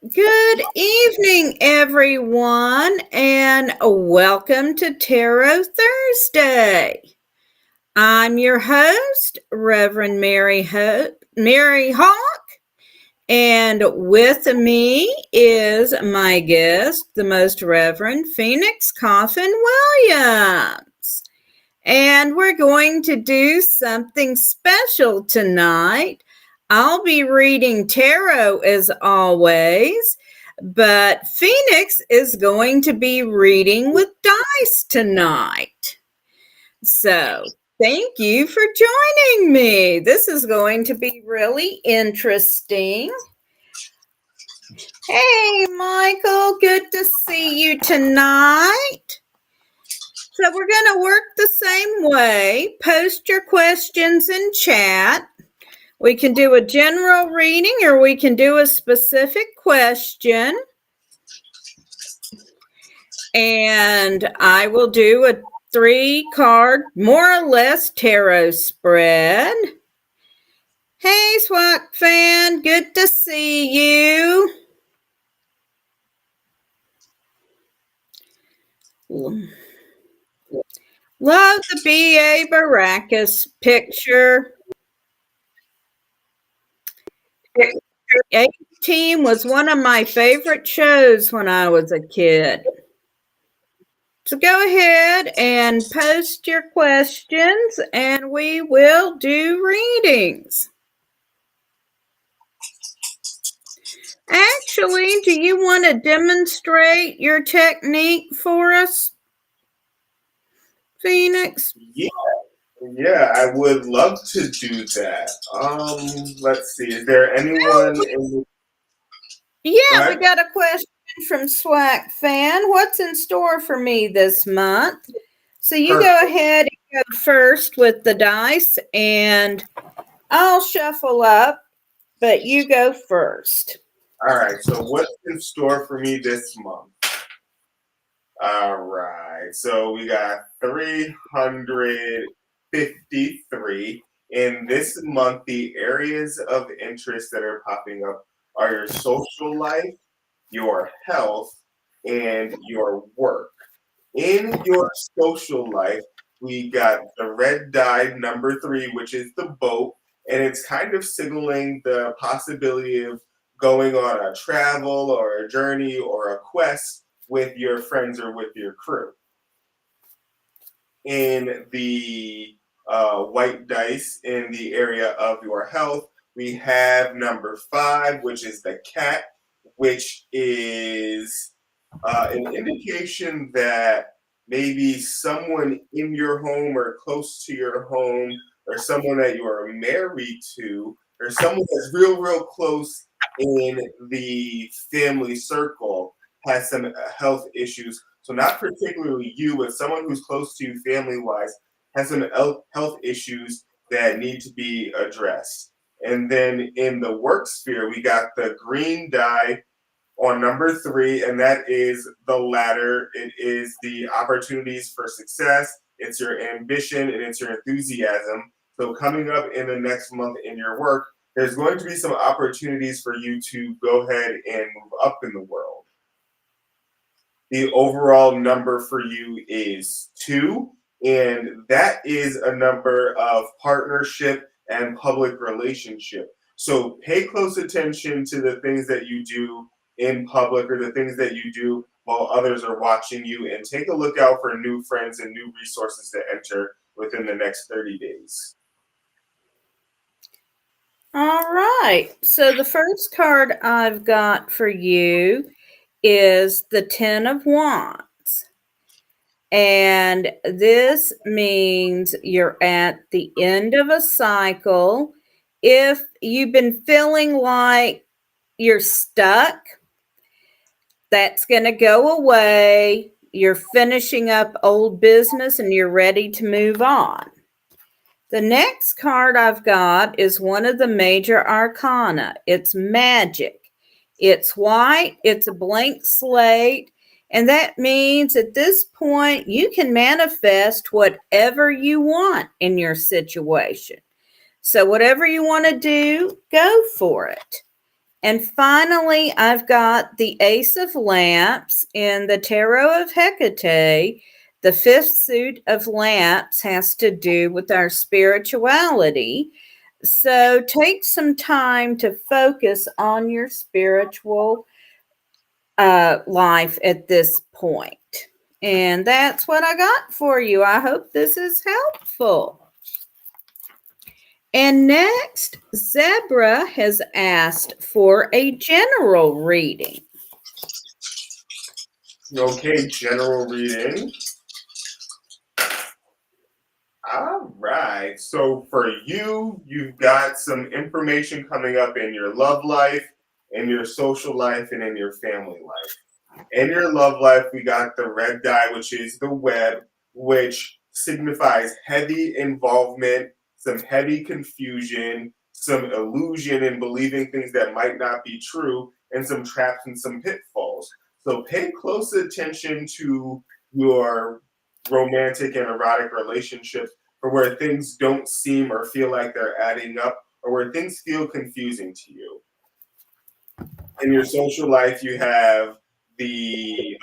Good evening, everyone, and welcome to Tarot Thursday. I'm your host, Reverend Mary Hawk, and with me is my guest, the Most Reverend Phoenix Coffin-Williams. And we're going to do something special tonight. I'll be reading tarot as always, but Phoenix is going to be reading with dice tonight. So, thank you for joining me. This is going to be really interesting. Hey, Michael, good to see you tonight. So we're going to work the same way. Post your questions in chat. We can do a general reading or we can do a specific question. And I will do a 3-card, more or less, tarot spread. Hey, SWAT fan, good to see you. Love the B.A. Baracus picture. A-Team was one of my favorite shows when I was a kid. So go ahead and post your questions and we will do readings. Actually, do you want to demonstrate your technique for us, Phoenix? Yeah, I would love to do that. Let's see. Is there anyone in Yeah, we got a question from Swag Fan. What's in store for me this month? So you go ahead and go first with the dice, and I'll shuffle up, but you go first. All right. So what's in store for me this month? All right. So we got 353. In this month, the areas of interest that are popping up are your social life, your health, and your work. In your social life, we got the red die number 3, which is the boat, and it's kind of signaling the possibility of going on a travel or a journey or a quest with your friends or with your crew. In the white dice, in the area of your health, we have number 5, which is the cat, which is an indication that maybe someone in your home or close to your home or someone that you are married to or someone that's real close in the family circle has some health issues. So not particularly you, but someone who's close to you family-wise has some health issues that need to be addressed. And then in the work sphere, we got the green die on number 3, and that is the ladder. It is the opportunities for success, it's your ambition, and it's your enthusiasm. So coming up in the next month in your work, there's going to be some opportunities for you to go ahead and move up in the world. The overall number for you is 2, and that is a number of partnership and public relationship. So pay close attention to the things that you do in public or the things that you do while others are watching you, and take a look out for new friends and new resources to enter within the next 30 days. All right. So the first card I've got for you is the 10 of Wands. And this means you're at the end of a cycle. If you've been feeling like you're stuck, that's going to go away. You're finishing up old business and you're ready to move on. The next card I've got is one of the major arcana. It's magic. It's white. It's a blank slate. And that means at this point, you can manifest whatever you want in your situation. So whatever you want to do, go for it. And finally, I've got the Ace of Lamps in the Tarot of Hecate. The fifth suit of lamps has to do with our spirituality. So take some time to focus on your spiritual life at this point. And that's what I got for you. I hope this is helpful. And next, Zebra has asked for a general reading. Okay, general reading. All right. So for you, you've got some information coming up in your love life, in your social life, and in your family life. In your love life, we got the red die, which is the web, which signifies heavy involvement, some heavy confusion, some illusion in believing things that might not be true, and some traps and some pitfalls. So pay close attention to your romantic and erotic relationships, or where things don't seem or feel like they're adding up, or where things feel confusing to you. In your social life, you have the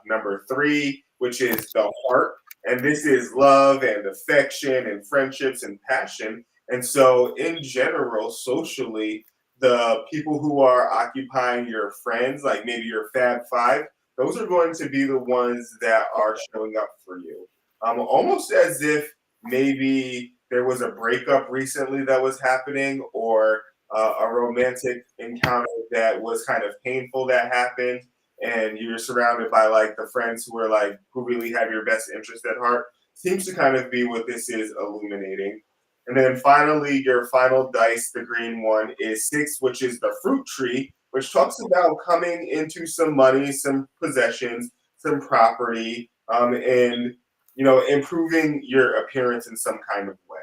number three, which is the heart. And this is love and affection and friendships and passion. And so, in general, socially, the people who are occupying your friends, like maybe your Fab Five, those are going to be the ones that are showing up for you. Almost as if maybe there was a breakup recently that was happening, or a romantic encounter that was kind of painful that happened, and you're surrounded by like the friends who are like who really have your best interest at heart, seems to kind of be what this is illuminating. And then finally, your final dice, the green one, is six, which is the fruit tree, which talks about coming into some money, some possessions, some property, and improving your appearance in some kind of way.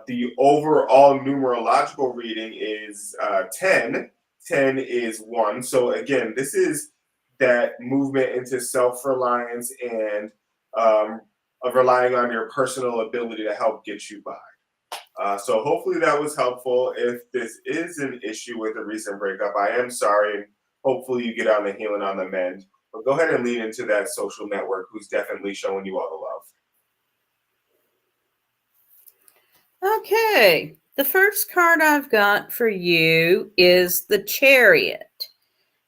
The overall numerological reading is 10. 10 is 1. So, again, this is that movement into self reliance and of relying on your personal ability to help get you by. So, hopefully, that was helpful. If this is an issue with a recent breakup, I am sorry. And hopefully, you get on the healing on the mend. But go ahead and lean into that social network who's definitely showing you all the love. Okay, the first card I've got for you is the Chariot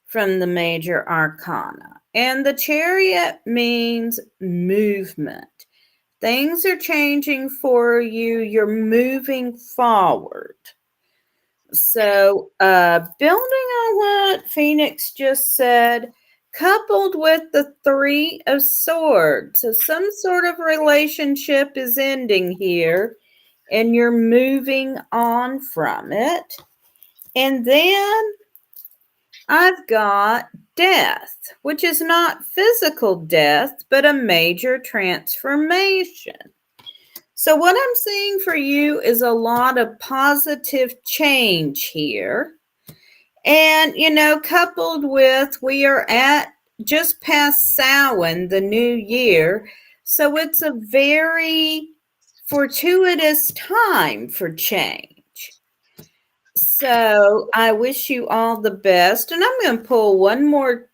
from the Major Arcana. And the Chariot means movement. Things are changing for you, you're moving forward. So, building on what Phoenix just said, coupled with the Three of Swords. So, some sort of relationship is ending here and you're moving on from it. And then I've got death, which is not physical death, but a major transformation. So, what I'm seeing for you is a lot of positive change here. And, coupled with we are at just past Samhain, the new year. So, it's a very fortuitous time for change. So I wish you all the best. And I'm going to pull one more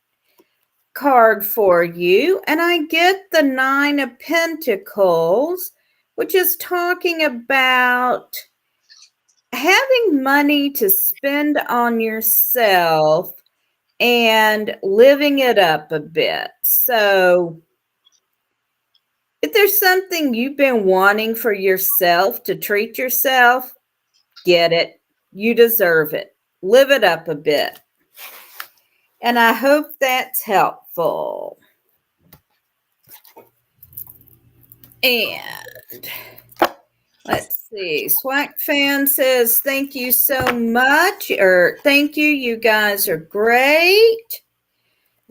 card for you. And I get the Nine of Pentacles, which is talking about having money to spend on yourself and living it up a bit. So if there's something you've been wanting for yourself to treat yourself, get it. You deserve it. Live it up a bit. And I hope that's helpful. And let's see. Swack Fan says, thank you so much. Or thank you. You guys are great.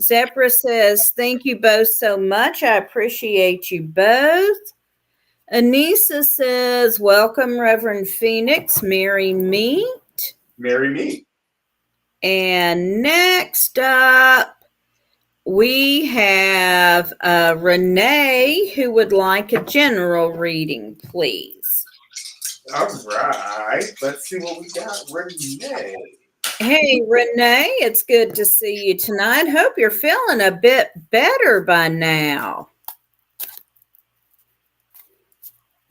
Zebra says, thank you both so much. I appreciate you both. Anissa says, welcome, Reverend Phoenix. Merry meet. Merry meet. And next up, we have Renee, who would like a general reading, please. All right. Let's see what we got. Renee. Hey, Renee, it's good to see you tonight. Hope you're feeling a bit better by now.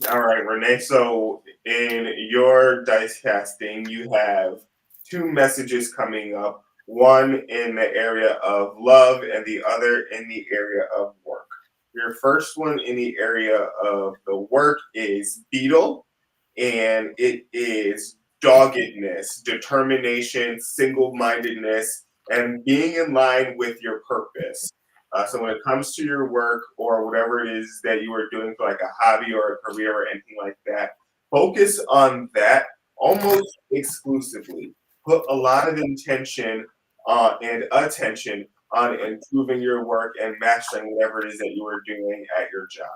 All right, Renee. So in your dice casting, you have two messages coming up. One in the area of love and the other in the area of work. Your first one in the area of the work is Beetle, and it is doggedness, determination, single mindedness, and being in line with your purpose. So when it comes to your work or whatever it is that you are doing for like a hobby or a career or anything like that, focus on that almost exclusively. Put a lot of intention and attention on improving your work and mastering whatever it is that you are doing at your job.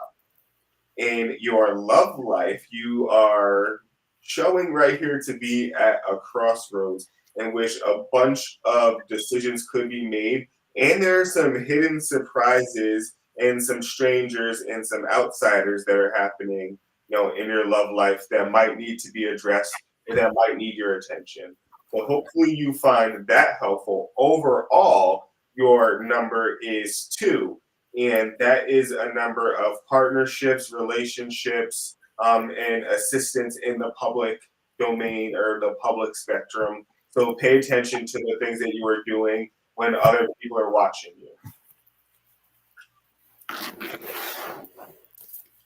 In your love life, you are showing right here to be at a crossroads in which a bunch of decisions could be made, and there are some hidden surprises and some strangers and some outsiders that are happening, in your love life that might need to be addressed or that might need your attention. So hopefully you find that helpful. Overall, your number is 2, and that is a number of partnerships, relationships, and assistance in the public domain or the public spectrum. So pay attention to the things that you are doing when other people are watching you.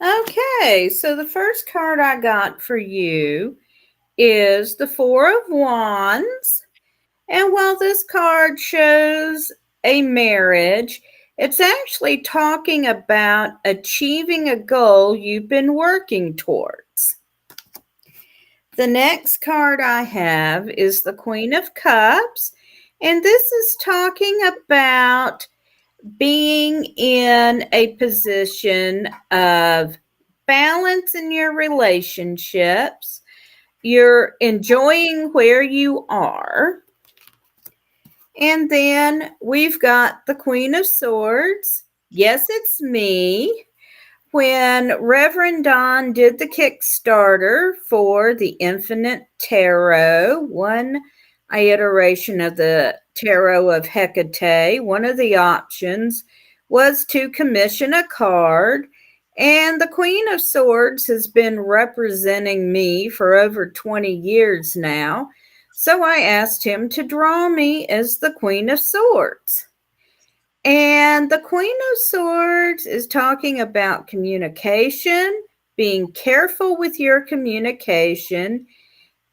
Okay, so the first card I got for you is the Four of Wands. And while this card shows a marriage, it's actually talking about achieving a goal you've been working towards. The next card I have is the Queen of Cups, and this is talking about being in a position of balance in your relationships. You're enjoying where you are. And then we've got the Queen of Swords. Yes, it's me. When Reverend Don did the Kickstarter for the Infinite Tarot, one iteration of the Tarot of Hecate, one of the options was to commission a card. And the Queen of Swords has been representing me for over 20 years now. So I asked him to draw me as the Queen of Swords. And the Queen of Swords is talking about communication, being careful with your communication,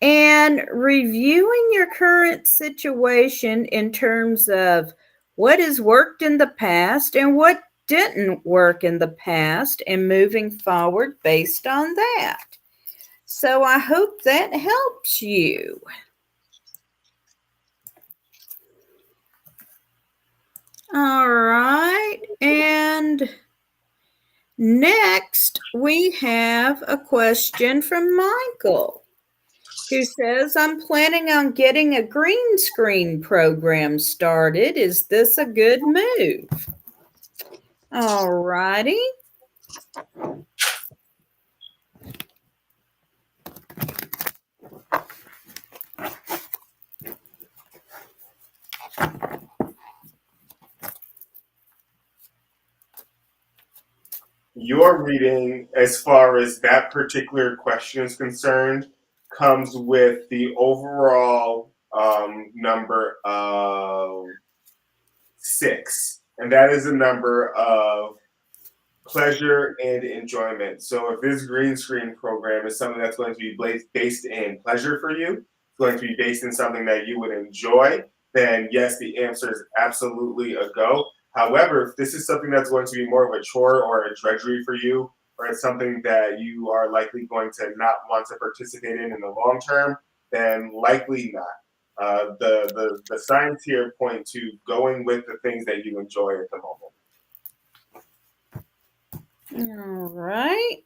and reviewing your current situation in terms of what has worked in the past and what didn't work in the past, and moving forward based on that. So I hope that helps you. All right, and next we have a question from Michael, who says, I'm planning on getting a green screen program started. Is this a good move? All righty. Your reading, as far as that particular question is concerned, comes with the overall number of 6, and that is a number of pleasure and enjoyment. So if this green screen program is something that's going to be based in pleasure for you, it's going to be based in something that you would enjoy, then yes, the answer is absolutely a go. However, if this is something that's going to be more of a chore or a drudgery for you, or it's something that you are likely going to not want to participate in the long term, then likely not. The signs here point to going with the things that you enjoy at the moment. All right.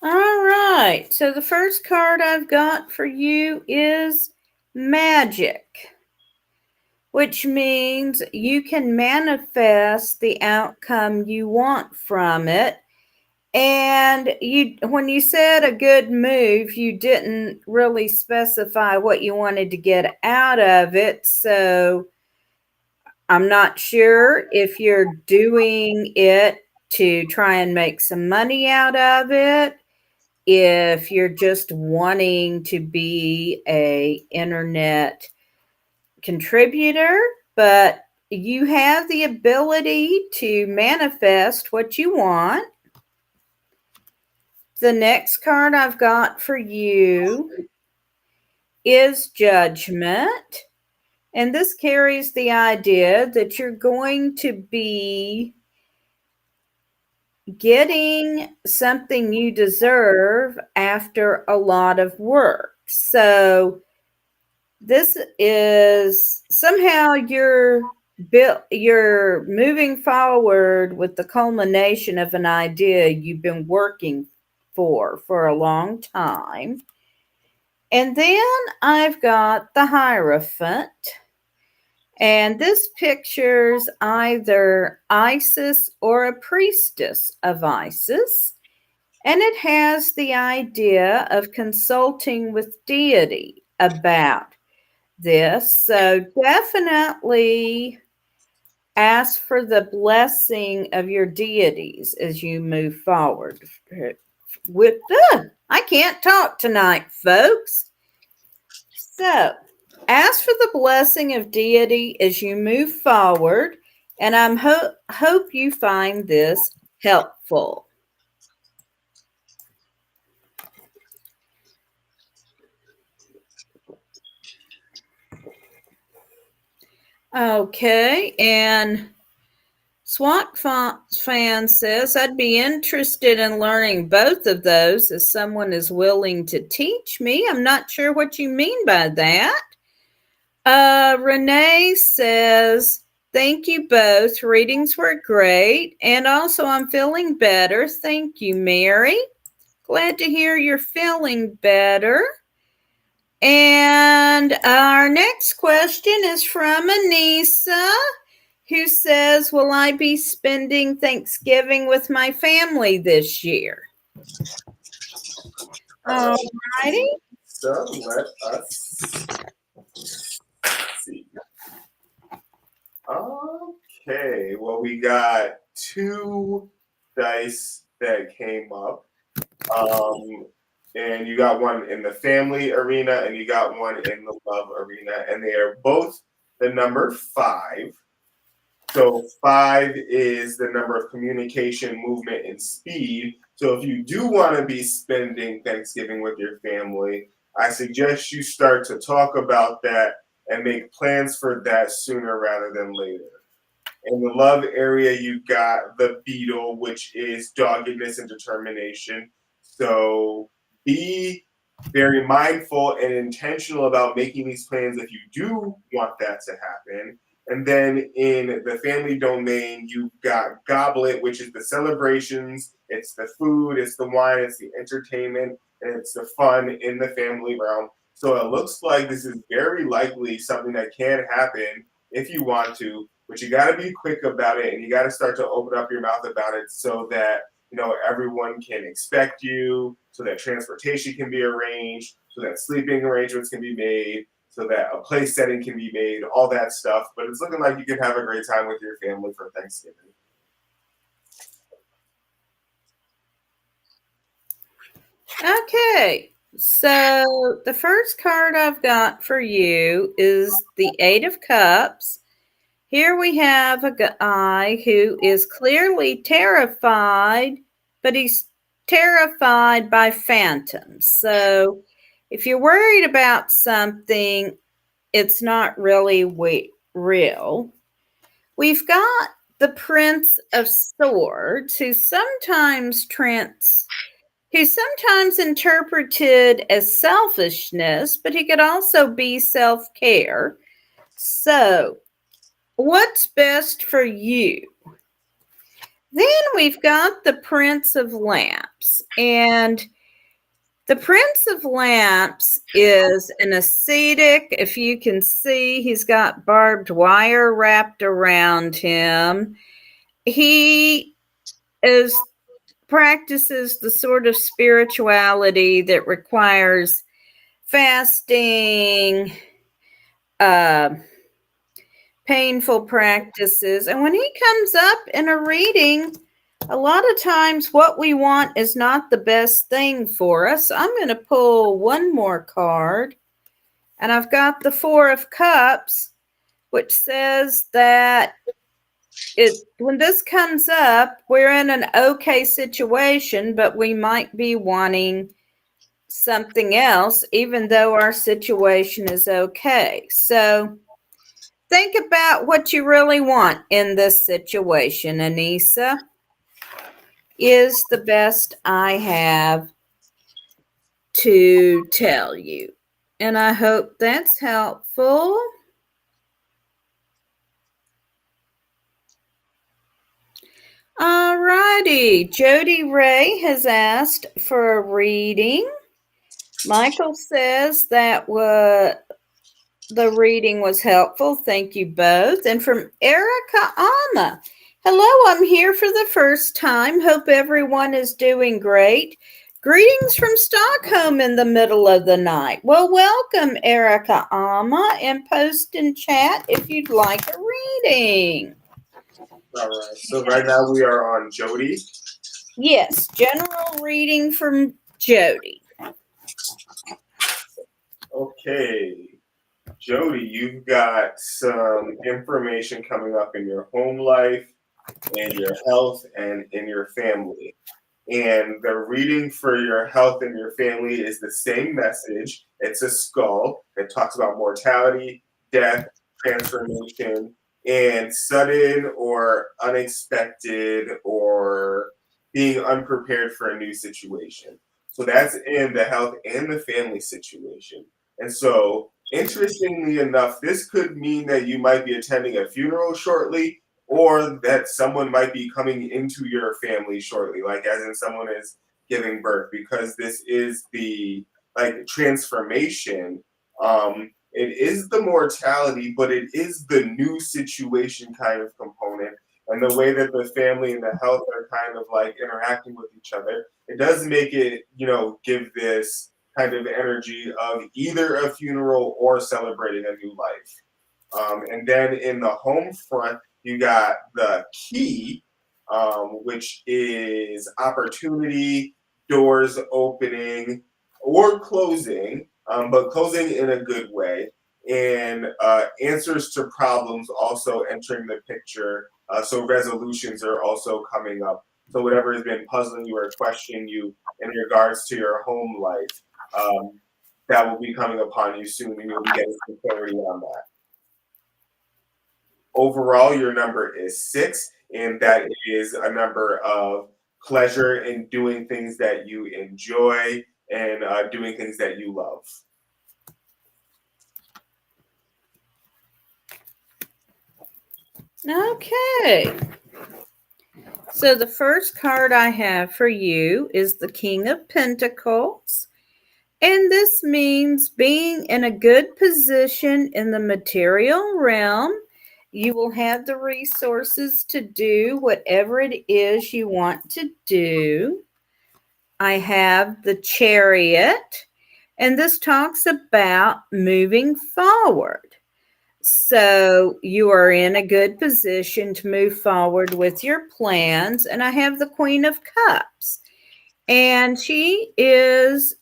All right. So the first card I've got for you is magic, which means you can manifest the outcome you want from it. And when you said a good move, you didn't really specify what you wanted to get out of it. So I'm not sure if you're doing it to try and make some money out of it, if you're just wanting to be a internet contributor, but you have the ability to manifest what you want. The next card I've got for you is Judgment. And this carries the idea that you're going to be getting something you deserve after a lot of work. So this is somehow you're moving forward with the culmination of an idea you've been working for a long time. And then I've got the Hierophant. And this pictures either Isis or a priestess of Isis. And it has the idea of consulting with deity about this. So definitely ask for the blessing of your deities as you move forward. I can't talk tonight, folks. So ask for the blessing of deity as you move forward, and I hope you find this helpful. Okay, and SWAT fan says, I'd be interested in learning both of those as someone is willing to teach me. I'm not sure what you mean by that. Renee says, thank you both. Readings were great. And also, I'm feeling better. Thank you, Mary. Glad to hear you're feeling better. And our next question is from Anissa, who says, will I be spending Thanksgiving with my family this year? All righty. So let us see. Okay, well, we got two dice that came up. And you got one in the family arena and you got one in the love arena, and they are both the number 5. So 5 is the number of communication, movement, and speed. So if you do want to be spending Thanksgiving with your family, I suggest you start to talk about that and make plans for that sooner rather than later. In the love area, you got the beetle, which is doggedness and determination. So be very mindful and intentional about making these plans if you do want that to happen. And then in the family domain, you've got goblet, which is the celebrations, it's the food, it's the wine, it's the entertainment, and it's the fun in the family realm. So it looks like this is very likely something that can happen if you want to, but you got to be quick about it, and you got to start to open up your mouth about it so that everyone can expect you, so that transportation can be arranged, so that sleeping arrangements can be made, so that a place setting can be made, all that stuff. But it's looking like you can have a great time with your family for Thanksgiving. Okay, so the first card I've got for you is the 8 of Cups. Here we have a guy who is clearly terrified, but he's terrified by phantoms. So if you're worried about something, it's not really real. We've got the Prince of Swords, who's sometimes interpreted as selfishness, but he could also be self-care. So what's best for you? Then we've got the Prince of Lamps, and The Prince of Lamps is an ascetic. If you can see, he's got barbed wire wrapped around him. He is practices the sort of spirituality that requires fasting, uh, painful practices. And when he comes up in a reading, a lot of times what we want is not the best thing for us. I'm going to pull one more card, and I've got the Four of Cups, which says that when this comes up, we're in an okay situation, but we might be wanting something else, even though our situation is okay. So think about what you really want in this situation, Anissa, is the best I have to tell you. And I hope that's helpful. All righty. Jody Ray has asked for a reading. Michael says that the reading was helpful. Thank you both. And from Erica Ama. Hello, I'm here for the first time. Hope everyone is doing great. Greetings from Stockholm in the middle of the night. Well, welcome, Erica Ama, and post in chat if you'd like a reading. All right. So right now we are on Jody. Yes, general reading from Jody. Okay. Jody, you've got some information coming up in your home life, in your health, and in your family. And the reading for your health and your family is the same message. It's a skull. It talks about mortality, death, transformation, and sudden or unexpected or being unprepared for a new situation. So that's in the health and the family situation. And so, interestingly enough, this could mean that you might be attending a funeral shortly, or that someone might be coming into your family shortly, like as in someone is giving birth, because this is the like transformation. It is the mortality, but it is the new situation kind of component, and the way that the family and the health are kind of like interacting with each other. It does make it, give this kind of energy of either a funeral or celebrating a new life. And then in the home front, you got the key, which is opportunity, doors opening or closing, but closing in a good way. And answers to problems also entering the picture. So resolutions are also coming up. So whatever has been puzzling you or questioning you in regards to your home life, that will be coming upon you soon, and you'll be getting some clarity on that. Overall, your number is 6, and that is a number of pleasure in doing things that you enjoy and doing things that you love. Okay. So the first card I have for you is the King of Pentacles. And this means being in a good position in the material realm. You will have the resources to do whatever it is you want to do. I have the Chariot, and this talks about moving forward. So you are in a good position to move forward with your plans. And I have the Queen of Cups, and she is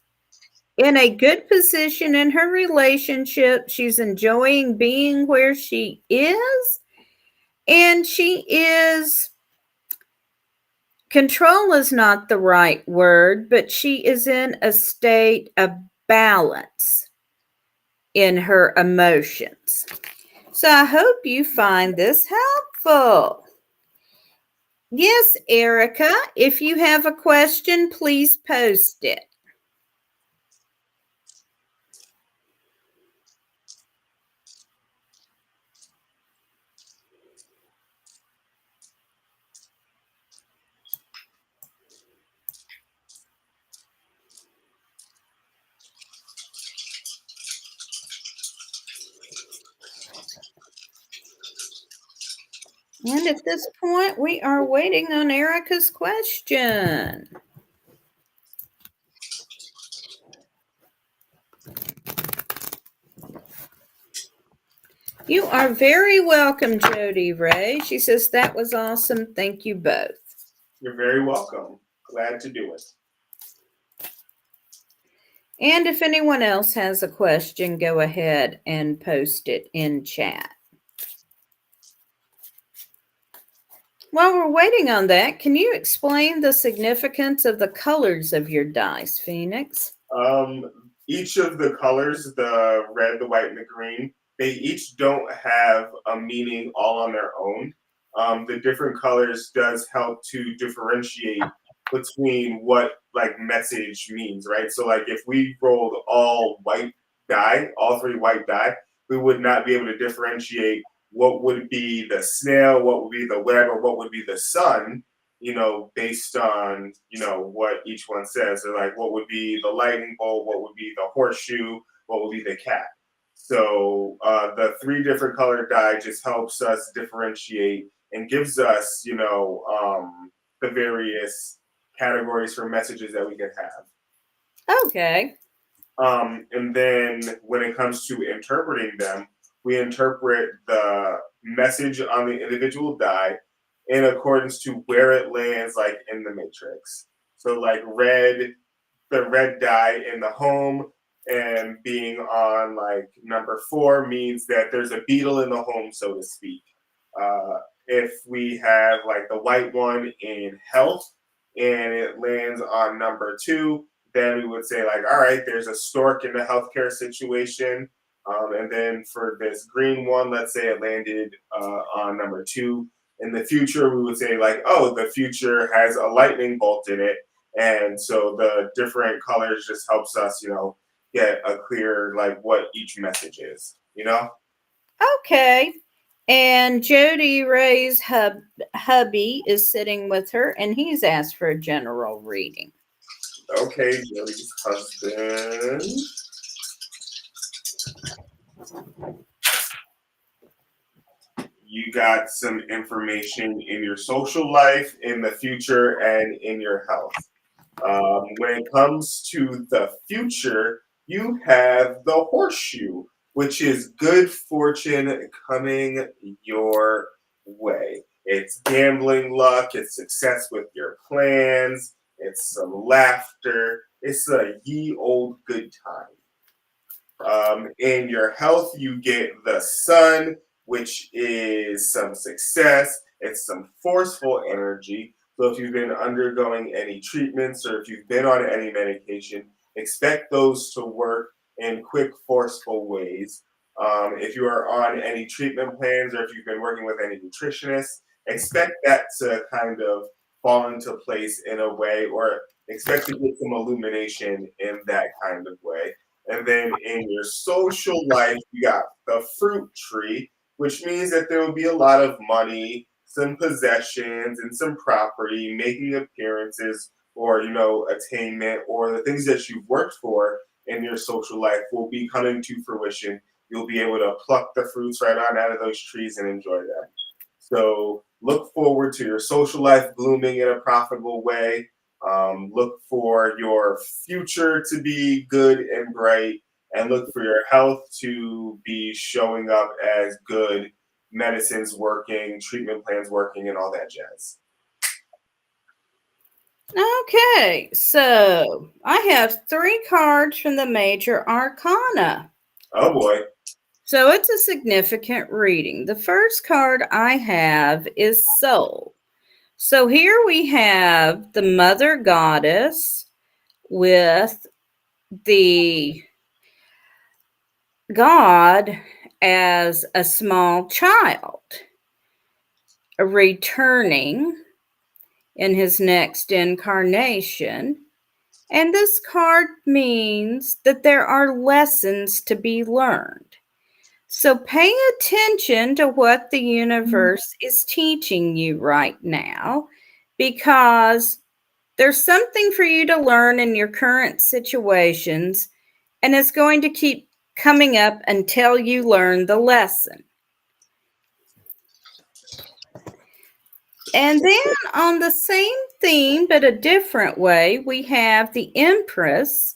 in a good position in her relationship. She's enjoying being where she is, and she is, control is not the right word, but she is in a state of balance in her emotions. So I hope you find this helpful. Yes, Erica, if you have a question, please post it. And at this point, we are waiting on Erica's question. You are very welcome, Jody Ray. She says, that was awesome. Thank you both. You're very welcome. Glad to do it. And if anyone else has a question, go ahead and post it in chat. While we're waiting on that, can you explain the significance of the colors of your dice, Phoenix? Each of the colors, the red, the white, and the green, they each don't have a meaning all on their own. The different colors does help to differentiate between what like message means, right? So like if we rolled all white die, all three white die, we would not be able to differentiate what would be the snail, what would be the web, or what would be the sun, based on, what each one says. So like what would be the lightning bolt, what would be the horseshoe, what would be the cat. So the three different colored die just helps us differentiate and gives us, the various categories for messages that we can have. Okay. And then when it comes to interpreting them, we interpret the message on the individual die in accordance to where it lands, like in the matrix. So, like the red die in the home and being on like number 4 means that there's a beetle in the home, so to speak. If we have like the white one in health and it lands on number 2, then we would say like, all right, there's a stork in the healthcare situation. And then for this green one, let's say it landed on number 2. In the future, we would say like, oh, the future has a lightning bolt in it. And so the different colors just helps us, get a clear like what each message is. Okay. And Jody Ray's hubby is sitting with her, and he's asked for a general reading. Okay, Jody's husband. You got some information in your social life, in the future, and in your health. When it comes to the future, you have the horseshoe, which is good fortune coming your way. It's gambling luck, it's success with your plans, it's some laughter, it's a ye old good time. In your health, you get the sun, which is some success. It's some forceful energy. So if you've been undergoing any treatments or if you've been on any medication, expect those to work in quick, forceful ways. If you are on any treatment plans or if you've been working with any nutritionists, expect that to kind of fall into place in a way, or expect to get some illumination in that kind of way. And then in your social life, you got the fruit tree, which means that there will be a lot of money, some possessions, and some property making appearances, or attainment, or the things that you've worked for in your social life will be coming to fruition. You'll be able to pluck the fruits right on out of those trees and enjoy them. So look forward to your social life blooming in a profitable way. Look for your future to be good and bright, and look for your health to be showing up as good, medicines working, treatment plans working, and all that jazz. Okay, so I have 3 cards from the major arcana. Oh boy. So it's a significant reading. The first card I have is Soul. So here we have the Mother Goddess with the God as a small child returning in his next incarnation. And this card means that there are lessons to be learned. So pay attention to what the universe is teaching you right now, because there's something for you to learn in your current situations, and it's going to keep coming up until you learn the lesson. And then on the same theme, but a different way, we have the Empress,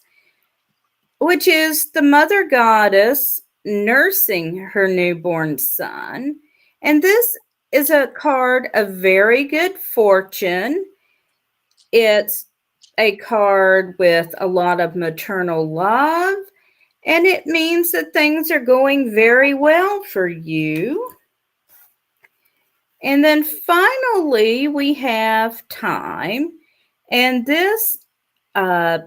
which is the mother goddess nursing her newborn son. And this is a card of very good fortune. It's a card with a lot of maternal love, and it means that things are going very well for you. And then finally, we have time. And this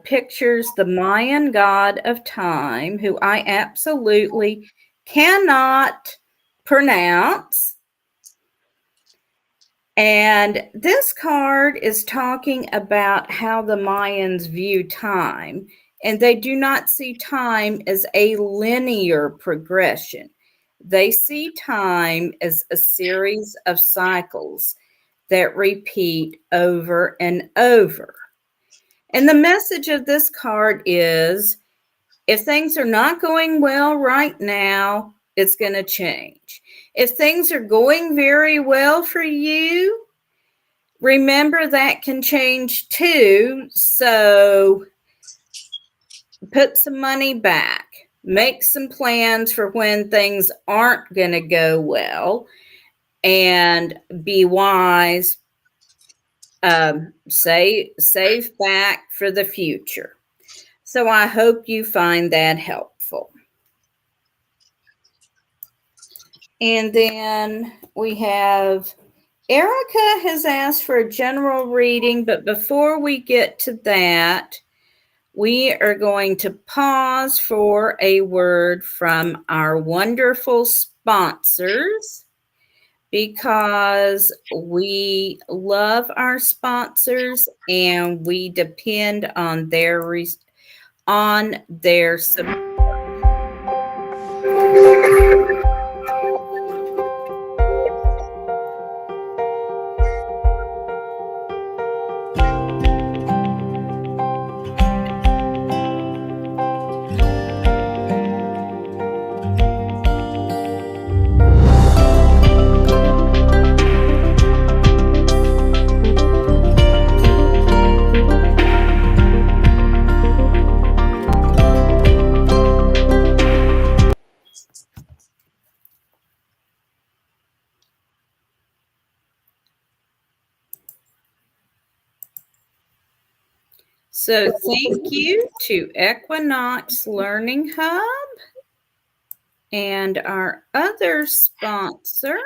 pictures the Mayan god of time, who I absolutely cannot pronounce. And this card is talking about how the Mayans view time, and they do not see time as a linear progression. They see time as a series of cycles that repeat over and over. And the message of this card is if things are not going well right now, it's going to change. If things are going very well for you, remember that can change too. So put some money back, make some plans for when things aren't going to go well, and be wise. Save back for the future. So I hope you find that helpful. And then we have Erica has asked for a general reading, but before we get to that, we are going to pause for a word from our wonderful sponsors because we love our sponsors and we depend on their support. So thank you to Equinox Learning Hub and our other sponsor.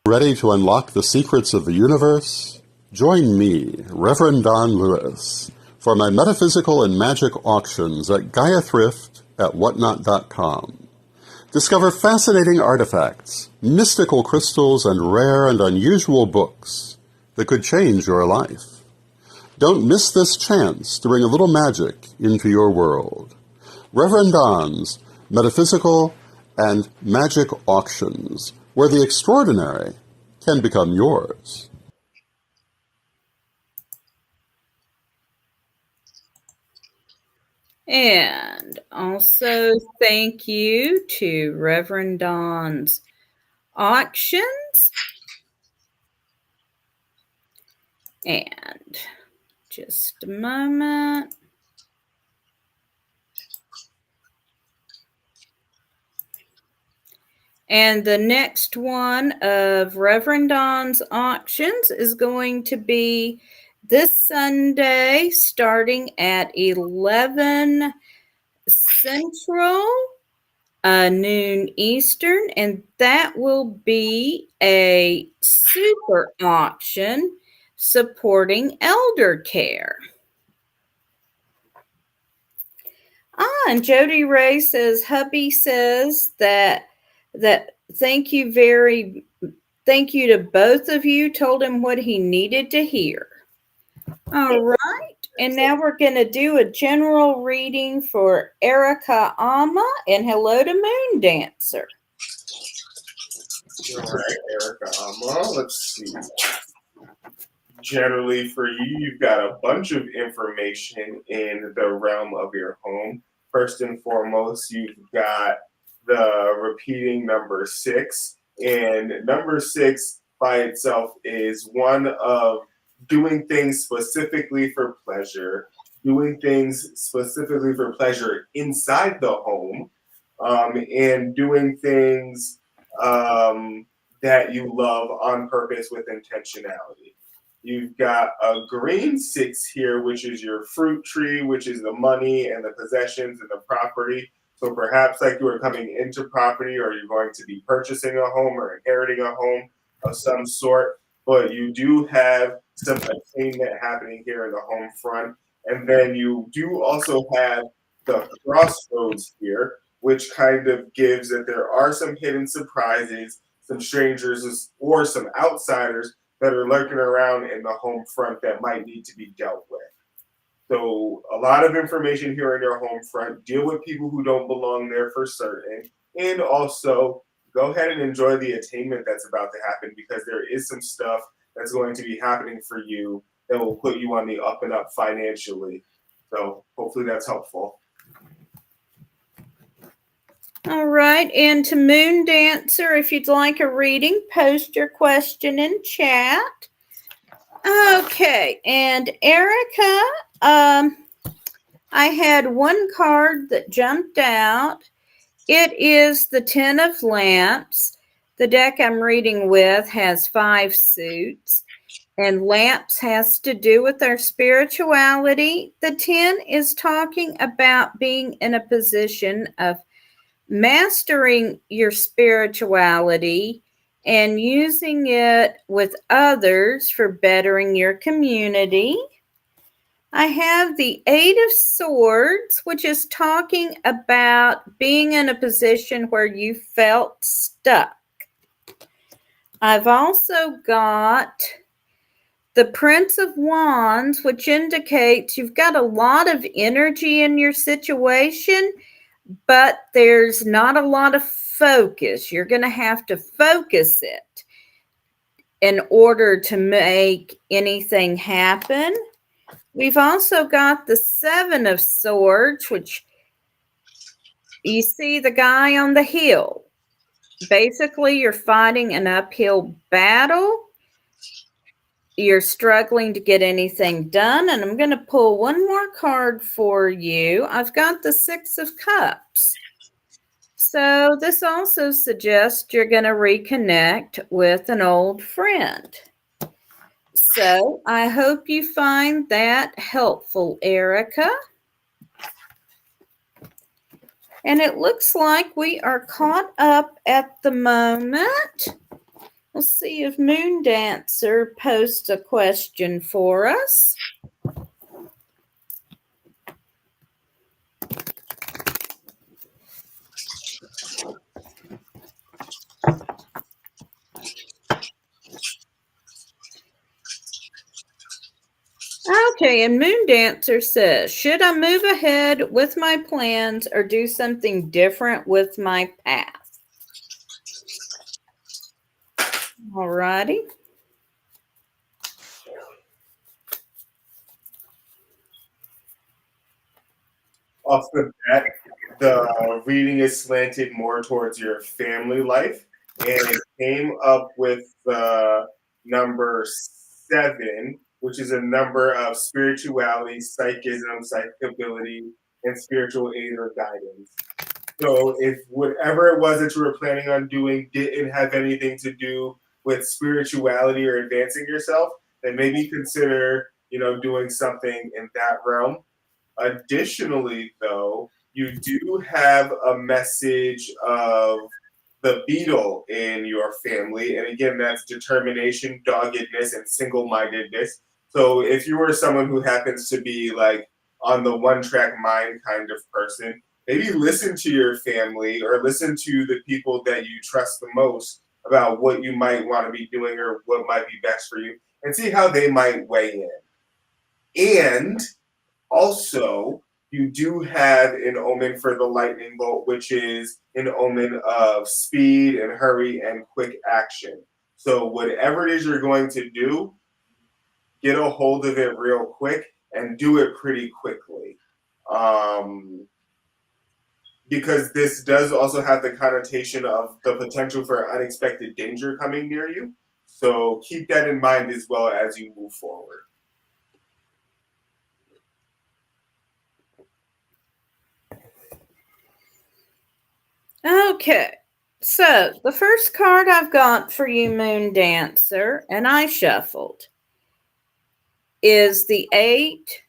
Ready to unlock the secrets of the universe? Join me, Reverend Don Lewis, for my metaphysical and magic auctions at Gaia Thrift at whatnot.com. Discover fascinating artifacts, mystical crystals, and rare and unusual books that could change your life. Don't miss this chance to bring a little magic into your world. Reverend Don's Metaphysical and Magic Auctions, where the extraordinary can become yours. And also thank you to Reverend Don's Auctions. And just a moment. And the next one of Reverend Don's Auctions is going to be this Sunday starting at 11 Central, noon Eastern, and that will be a super auction supporting elder care. And Jody Ray says, hubby says that thank you to both of you, told him what he needed to hear. All right, and now we're going to do a general reading for Erica Ama and Hello to Moon Dancer. All right, Erica Ama, let's see. Generally for you, you've got a bunch of information in the realm of your home. First and foremost, you've got the repeating number 6. And number 6 by itself is one of doing things specifically for pleasure, doing things specifically for pleasure inside the home, and doing things that you love on purpose with intentionality. You've got a green six here, which is your fruit tree, which is the money and the possessions and the property. So perhaps like you are coming into property or you're going to be purchasing a home or inheriting a home of some sort, but you do have some attainment happening here in the home front. And then you do also have the crossroads here, which kind of gives that there are some hidden surprises, some strangers or some outsiders that are lurking around in the home front that might need to be dealt with. So a lot of information here in your home front. Deal with people who don't belong there for certain. And also go ahead and enjoy the attainment that's about to happen because there is some stuff that's going to be happening for you that will put you on the up and up financially. So hopefully that's helpful. All right, and to Moon Dancer, if you'd like a reading, post your question in chat. Okay, and Erica, I had one card that jumped out. It is the Ten of Lamps. The deck I'm reading with has 5 suits, and lamps has to do with our spirituality. The 10 is talking about being in a position of mastering your spirituality and using it with others for bettering your community. I have the 8 of Swords, which is talking about being in a position where you felt stuck. I've also got the Prince of Wands, which indicates you've got a lot of energy in your situation, but there's not a lot of focus. You're going to have to focus it in order to make anything happen. We've also got the 7 of Swords, which you see the guy on the hill. Basically, you're fighting an uphill battle. You're struggling to get anything done. And I'm going to pull one more card for you. I've got the 6 of Cups. So this also suggests you're going to reconnect with an old friend. So I hope you find that helpful, Erica. And it looks like we are caught up at the moment. We'll see if Moon Dancer posts a question for us. Okay, and Moon Dancer says, should I move ahead with my plans or do something different with my path? All righty. Off the bat, the reading is slanted more towards your family life, and it came up with the number 7, which is a number of spirituality, psychism, psychability, and spiritual aid or guidance. So if whatever it was that you were planning on doing didn't have anything to do with spirituality or advancing yourself, then maybe consider, doing something in that realm. Additionally, though, you do have a message of the beetle in your family. And again, that's determination, doggedness, and single mindedness. So if you were someone who happens to be like on the one track mind kind of person, maybe listen to your family or listen to the people that you trust the most about what you might want to be doing or what might be best for you and see how they might weigh in. And also, you do have an omen for the lightning bolt, which is an omen of speed and hurry and quick action. So whatever it is you're going to do, get a hold of it real quick and do it pretty quickly. Because this does also have the connotation of the potential for unexpected danger coming near you. So keep that in mind as well as you move forward. Okay, so the first card I've got for you, Moon Dancer, and I shuffled, is the Eight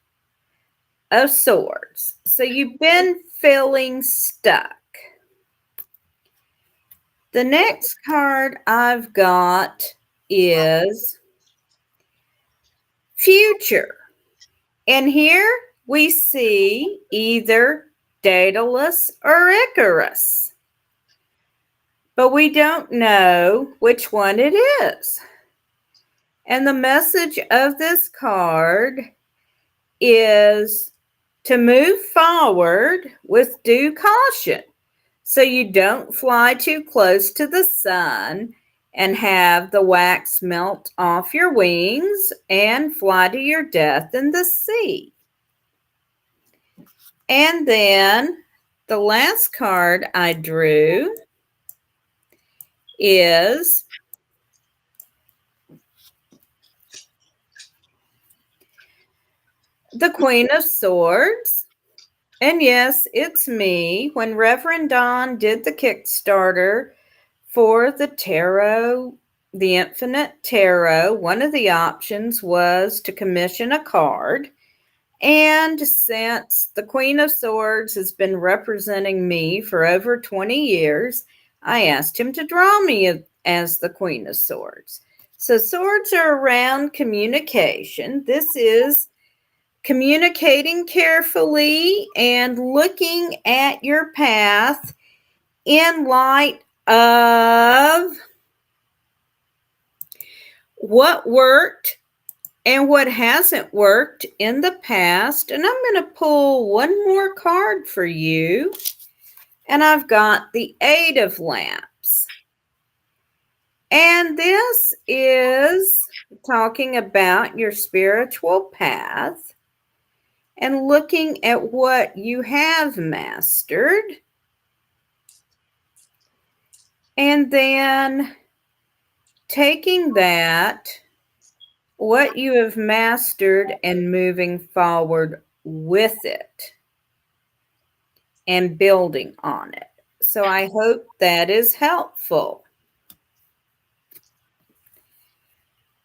of Swords. So you've been feeling stuck. The next card I've got is Future. And here we see either Daedalus or Icarus. But we don't know which one it is. And the message of this card is to move forward with due caution so you don't fly too close to the sun and have the wax melt off your wings and fly to your death in the sea. And then the last card I drew is the Queen of Swords. And yes, it's me. When Reverend Don did the Kickstarter for the tarot, the Infinite Tarot, one of the options was to commission a card. And since the Queen of Swords has been representing me for over 20 years, I asked him to draw me as the Queen of Swords. So swords are around communication. This is communicating carefully and looking at your path in light of what worked and what hasn't worked in the past. And I'm going to pull one more card for you. And I've got the Eight of Lamps. And this is talking about your spiritual path and looking at what you have mastered. And then taking that, what you have mastered, and moving forward with it and building on it. So I hope that is helpful.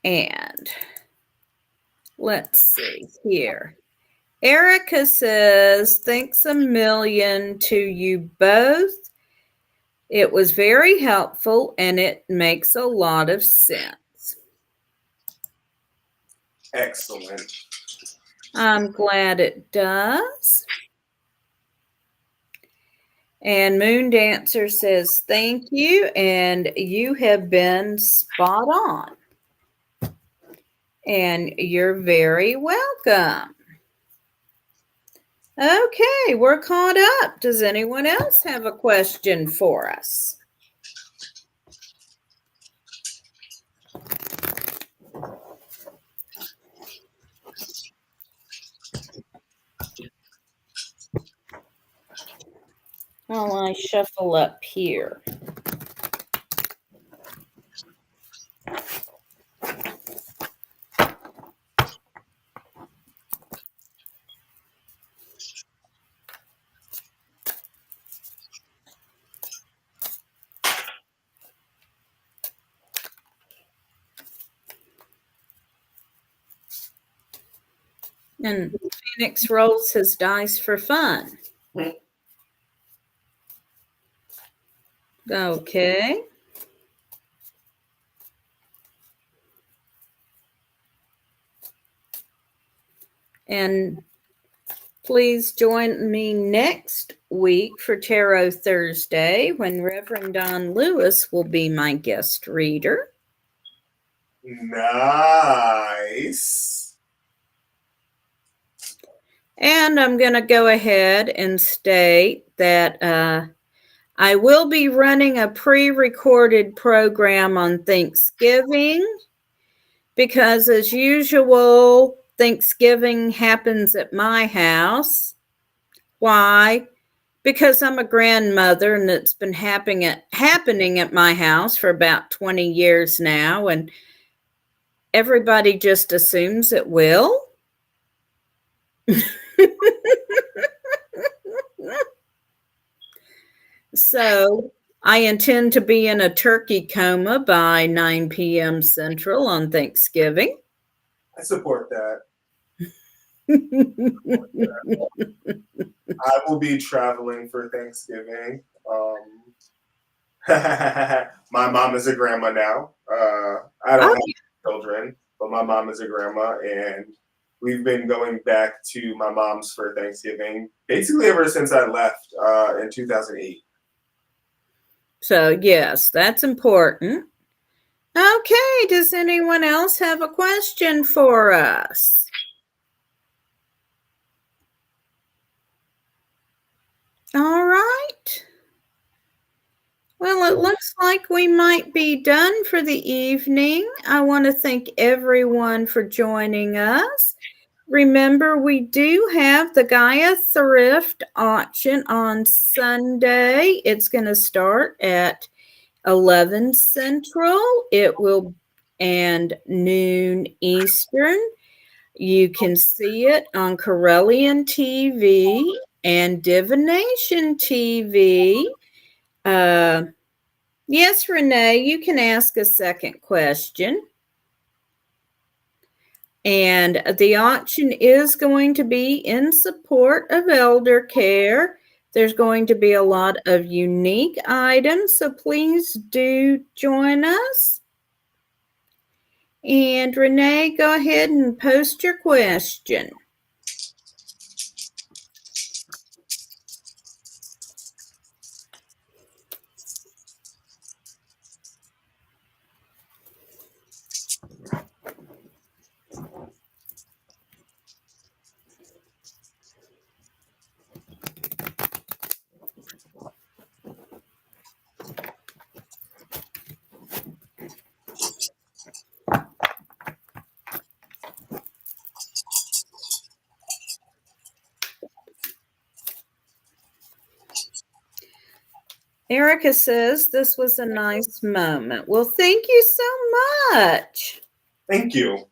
And let's see here. Erica says, thanks a million to you both. It was very helpful and it makes a lot of sense. Excellent. I'm glad it does. And Moon Dancer says, thank you, and you have been spot on. And you're very welcome. Okay, we're caught up. Does anyone else have a question for us? While I shuffle up here. And Phoenix rolls his dice for fun. Okay. And please join me next week for Tarot Thursday when Reverend Don Lewis will be my guest reader. Nice. And I'm going to go ahead and state that I will be running a pre-recorded program on Thanksgiving because, as usual, Thanksgiving happens at my house. Why? because I'm a grandmother and it's been happening at my house for about 20 years now, and everybody just assumes it will. So I intend to be in a turkey coma by 9 p.m. Central on Thanksgiving. I support that. I will be traveling for Thanksgiving. My mom is a grandma now. I don't have children, but my mom is a grandma, and we've been going back to my mom's for Thanksgiving basically ever since I left in 2008. So, yes, that's important. Okay, does anyone else have a question for us? All right. Well, it looks like we might be done for the evening. I want to thank everyone for joining us. Remember, we do have the Gaia Thrift auction on Sunday. It's going to start at 11 Central. It will and noon Eastern. You can see it on Corellian TV and Divination TV. Yes, Renee, you can ask a second question. And the auction is going to be in support of elder care. There's going to be a lot of unique items, so please do join us. And Renee, go ahead and post your question. Erica says this was a nice moment. Well, thank you so much. Thank you.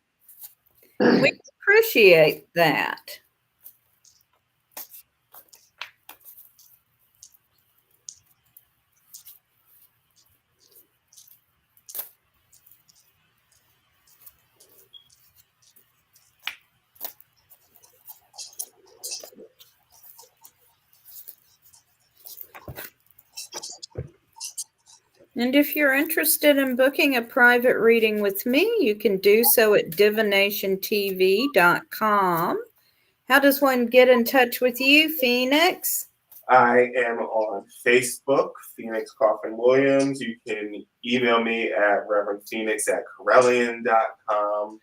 We appreciate that. And if you're interested in booking a private reading with me, you can do so at divinationtv.com. How does one get in touch with you, Phoenix? I am on Facebook, Phoenix Coffin-Williams. You can email me at reverendphoenix@corellian.com.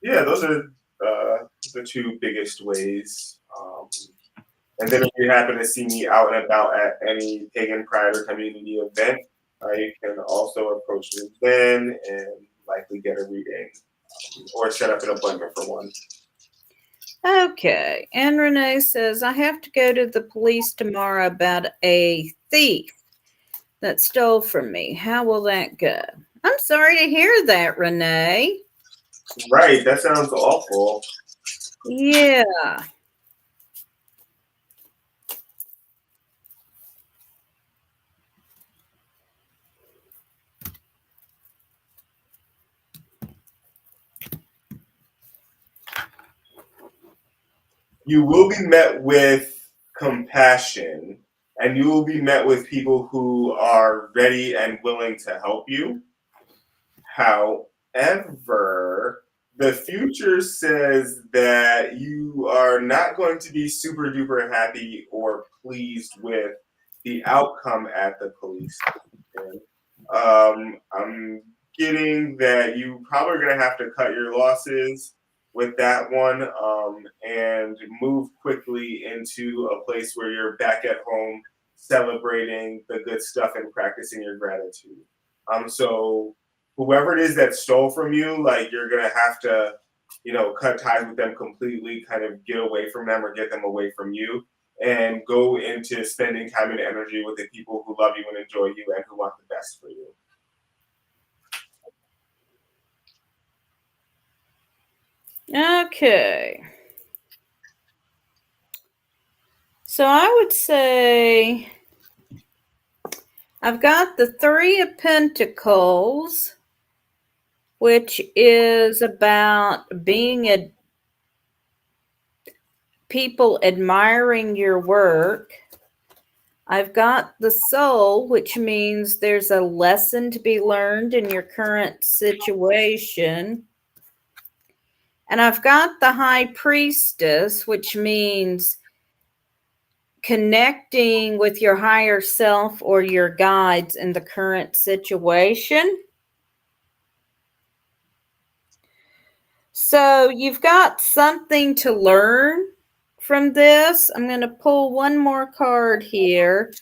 Yeah, those are the two biggest ways. And then if you happen to see me out and about at any Pagan Pride or community event, you can also approach me then and likely get a reading or set up an appointment for one. Okay. And Renee says, I have to go to the police tomorrow about a thief that stole from me. How will that go? I'm sorry to hear that, Renee. Right. That sounds awful. Yeah. You will be met with compassion, and you will be met with people who are ready and willing to help you. However, the future says that you are not going to be super duper happy or pleased with the outcome at the police station. I'm getting that you probably are going to have to cut your losses with that one and move quickly into a place where you're back at home celebrating the good stuff and practicing your gratitude. So whoever it is that stole from you, like you're going to have to, cut ties with them completely, kind of get away from them or get them away from you. and go into spending time and energy with the people who love you and enjoy you and who want the best for you. Okay. So I would say I've got the Three of Pentacles, which is about being people admiring your work. I've got the Soul, which means there's a lesson to be learned in your current situation. And I've got the High Priestess, which means connecting with your higher self or your guides in the current situation. So you've got something to learn from this. I'm going to pull one more card here.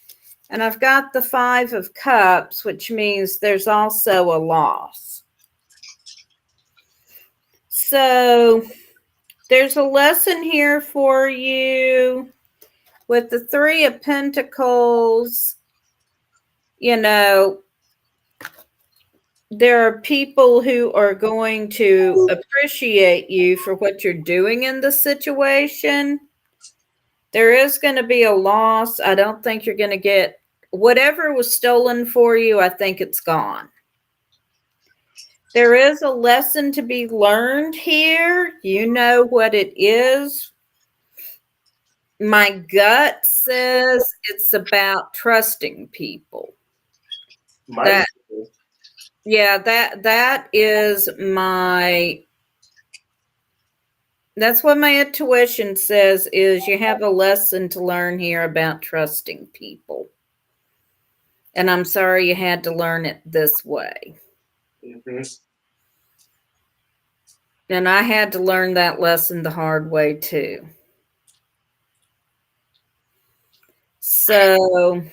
And I've got the Five of Cups, which means there's also a loss. So there's a lesson here for you with the Three of Pentacles. You know, there are people who are going to appreciate you for what you're doing in the situation. There is going to be a loss. I don't think you're going to get whatever was stolen for you. I think it's gone. There is a lesson to be learned here. You know what it is. My gut says it's about trusting people. That is that's what my intuition says, is you have a lesson to learn here about trusting people. And I'm sorry you had to learn it this way. Mm-hmm. And I had to learn that lesson the hard way too. So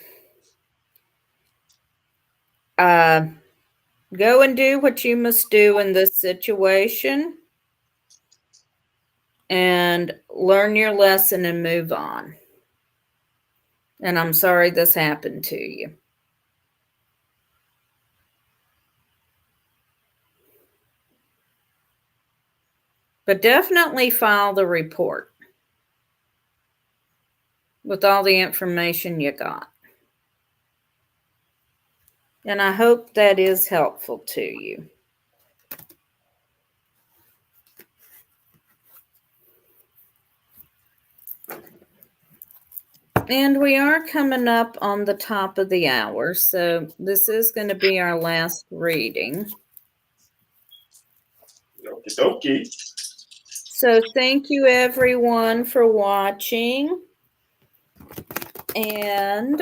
go and do what you must do in this situation and learn your lesson and move on. And I'm sorry this happened to you. But definitely file the report with all the information you got. And I hope that is helpful to you. And we are coming up on the top of the hour, so this is going to be our last reading. Okie dokie. So thank you everyone for watching, and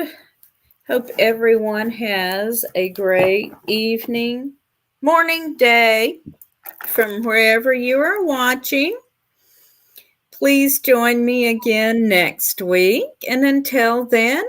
hope everyone has a great evening, morning, day from wherever you are watching. Please join me again next week, and until then,